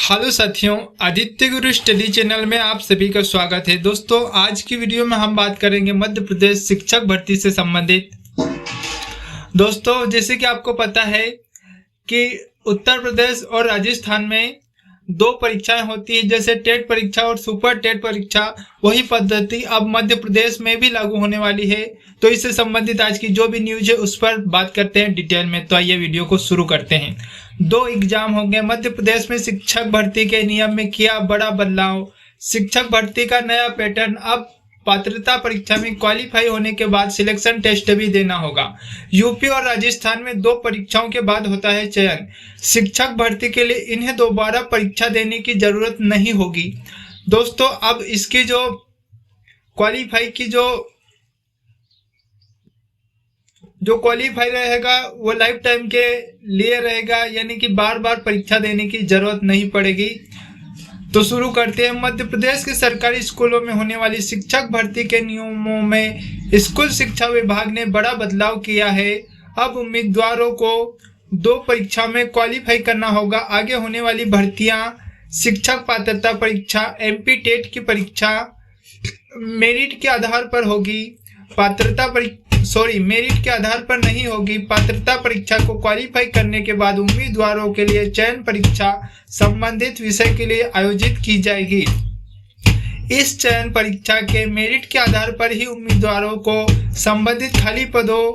Hello साथियों, आदित्य गुरु study channel में आप सभी का स्वागत है। दोस्तों, आज की वीडियो में हम बात करेंगे मध्य प्रदेश शिक्षक भर्ती से संबंधित। दोस्तों, जैसे कि आपको पता है कि उत्तर प्रदेश और राजस्थान में दो परीक्षाएं होती है, जैसे टेट परीक्षा और सुपर टेट परीक्षा। वही पद्धति अब मध्य प्रदेश में भी लागू होने वाली है। तो इससे संबंधित आज की जो भी न्यूज है उस पर बात करते हैं डिटेल में। तो आइए वीडियो को शुरू करते हैं। दो एग्जाम होंगे। मध्य प्रदेश में शिक्षक भर्ती के नियम में किया बड़ा बदलाव। शिक्षक भर्ती का नया पैटर्न। अब पात्रता परीक्षा में क्वालिफाई होने के बाद सिलेक्शन टेस्ट भी देना होगा। यूपी और राजस्थान में दो परीक्षाओं के बाद होता है चयन। शिक्षक भर्ती के लिए इन्हें दोबारा परीक्षा देने की जरूरत नहीं होगी। दोस्तों, अब इसकी जो क्वालिफाई की जो क्वालिफाई रहेगा वो लाइफ टाइम के लिए रहेगा, यानी कि बार बार परीक्षा देने की जरूरत नहीं पड़ेगी। तो शुरू करते हैं। मध्य प्रदेश के सरकारी स्कूलों में होने वाली शिक्षक भर्ती के नियमों में स्कूल शिक्षा विभाग ने बड़ा बदलाव किया है। अब उम्मीदवारों को दो परीक्षा में क्वालिफाई करना होगा। आगे होने वाली भर्तियां शिक्षक पात्रता परीक्षा एमपी टेट की परीक्षा मेरिट के आधार पर होगी। मेरिट के आधार पर नहीं होगी। पात्रता परीक्षा को क्वालिफाई करने के बाद उम्मीदवारों के लिए चयन परीक्षा संबंधित विषय के लिए आयोजित की जाएगी। इस चयन परीक्षा के मेरिट के आधार पर ही उम्मीदवारों को संबंधित खाली पदों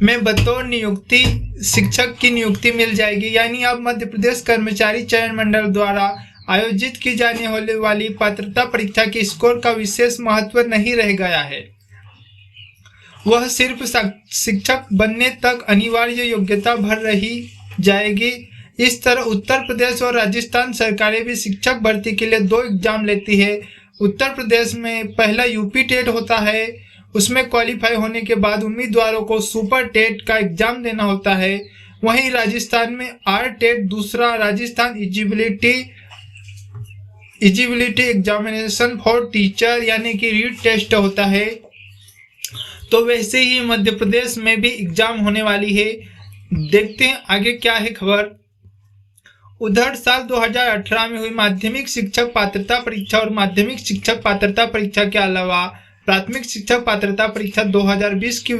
में बतौर नियुक्ति शिक्षक की नियुक्ति मिल जाएगी। यानी अब मध्य प्रदेश कर्मचारी चयन मंडल द्वारा आयोजित की जाने वाली पात्रता परीक्षा के स्कोर का विशेष महत्व नहीं रह गया है। वह सिर्फ शिक्षक बनने तक अनिवार्य योग्यता भर रही जाएगी। इस तरह उत्तर प्रदेश और राजस्थान सरकारें भी शिक्षक भर्ती के लिए दो एग्जाम लेती है। उत्तर प्रदेश में पहला यूपी टेट होता है, उसमें क्वालिफाई होने के बाद उम्मीदवारों को सुपर टेट का एग्जाम देना होता है। वहीं राजस्थान में आर टेट दूसरा Rajasthan eligibility examination for teacher यानी कि रीट टेस्ट होता है। तो वैसे ही मध्य प्रदेश में भी एग्जाम होने वाली है। देखते हैं आगे क्या है खबर। उधर साल 2018 में हुई माध्यमिक शिक्षक पात्रता परीक्षा और माध्यमिक शिक्षक पात्रता परीक्षा के अलावा प्राथमिक शिक्षक पात्रता परीक्षा 2020 की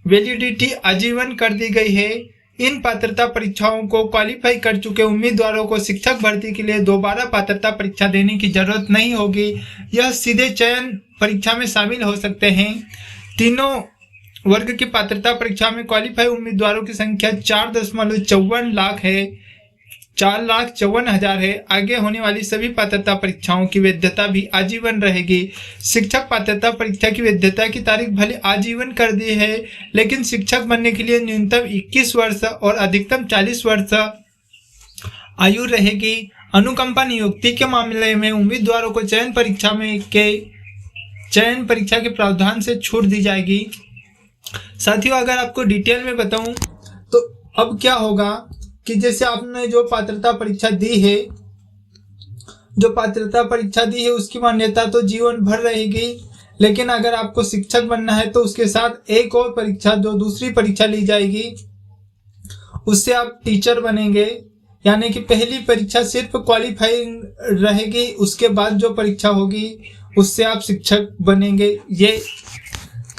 वैलिडिटी आजीवन कर दी गई है। इन पात्रता परीक्षाओं को क्वालिफाई कर चुके उम्मीदवारों को शिक्षक भर्ती के लिए दोबारा पात्रता परीक्षा देने की जरूरत नहीं होगी। यह सीधे चयन परीक्षा में शामिल हो सकते हैं। तीनों वर्ग की पात्रता परीक्षा में क्वालिफाई उम्मीदवारों की संख्या 4.54 लाख है, 4,54,000 है। आगे होने वाली सभी पात्रता परीक्षाओं की वैधता भी आजीवन रहेगी। शिक्षक पात्रता परीक्षा की वैधता की तारीख भले आजीवन कर दी है, लेकिन शिक्षक बनने के लिए न्यूनतम 21 वर्ष और अधिकतम 40 वर्ष आयु रहेगी। अनुकंपा नियुक्ति के मामले में उम्मीदवारों को चयन परीक्षा के प्रावधान से छूट दी जाएगी। साथियों, अगर आपको डिटेल में बताऊं तो अब क्या होगा कि जैसे आपने जो पात्रता परीक्षा दी है उसकी मान्यता तो जीवन भर रहेगी, लेकिन अगर आपको शिक्षक बनना है तो उसके साथ एक और परीक्षा जो दूसरी परीक्षा ली जाएगी, उससे आप टीचर बनेंगे। यानी कि पहली परीक्षा सिर्फ क्वालिफाइंग रहेगी, उसके बाद जो परीक्षा होगी उससे आप शिक्षक बनेंगे। ये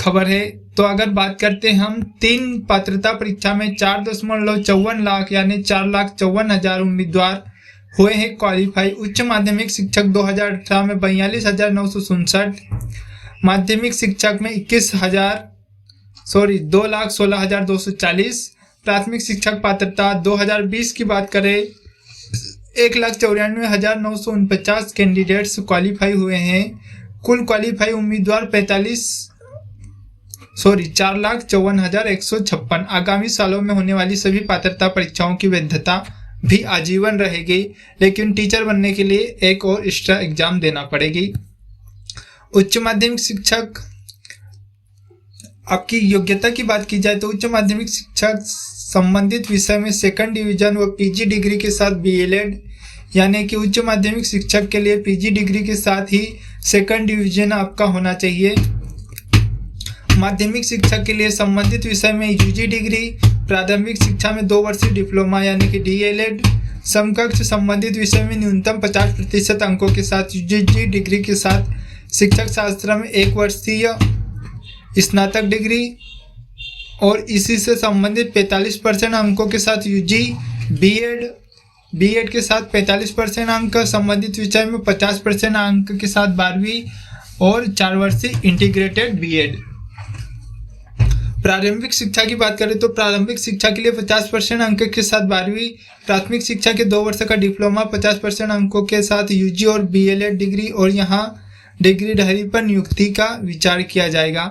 खबर है। तो अगर बात करते हैं हम 3 पात्रता परीक्षा में 4.54 लाख यानी 4,54,000 उम्मीदवार हुए हैं क्वालिफाई। उच्च माध्यमिक शिक्षक 2018 में 42,967, माध्यमिक शिक्षक में 2,16,240, प्राथमिक शिक्षक पात्रता 2020 की बात करें 1,94,949 कैंडिडेट्स क्वालिफाई हुए हैं। कुल क्वालिफाई उम्मीदवार 4,54,156। आगामी सालों में होने वाली सभी पात्रता परीक्षाओं की वैधता भी आजीवन रहेगी, लेकिन टीचर बनने के लिए एक और एक्स्ट्रा एग्जाम देना पड़ेगी। उच्च माध्यमिक शिक्षक आपकी योग्यता की बात की जाए तो उच्च माध्यमिक शिक्षक संबंधित विषय में सेकंड डिवीजन व पीजी डिग्री के साथ बीएलएड, यानी कि उच्च माध्यमिक शिक्षक के लिए पीजी डिग्री के साथ ही सेकंड डिवीजन आपका होना चाहिए। माध्यमिक शिक्षा के लिए संबंधित विषय में यूजी डिग्री, प्रारंभिक शिक्षा में 2 वर्षीय डिप्लोमा यानी कि डीएलएड, समकक्ष संबंधित विषय में न्यूनतम 50% अंकों के साथ यूजी डिग्री के साथ शिक्षक शास्त्र में 1 वर्षीय स्नातक डिग्री और इसी से संबंधित 45% अंकों के साथ यूजी बीएड के साथ 45% अंक, संबंधित विषय में 50% अंक के साथ 12वीं और 4 वर्षीय इंटीग्रेटेड बीएड। प्रारंभिक शिक्षा की बात करें तो प्रारंभिक शिक्षा के लिए 50% अंक के साथ 12वीं, प्राथमिक शिक्षा के 2 वर्ष का डिप्लोमा, 50% अंकों के साथ यूजी और बीएलएड डिग्री, और यहाँ डिग्री ढहरी पर नियुक्ति का विचार किया जाएगा।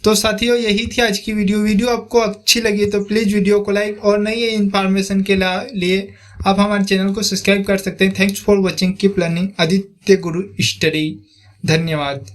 तो साथियों, यही थी आज की वीडियो आपको अच्छी लगी तो प्लीज़ वीडियो को लाइक और नई इन्फॉर्मेशन के लिए आप हमारे चैनल को सब्सक्राइब कर सकते हैं। Thanks for watching, keep learning, Aditya Guru study. धन्यवाद।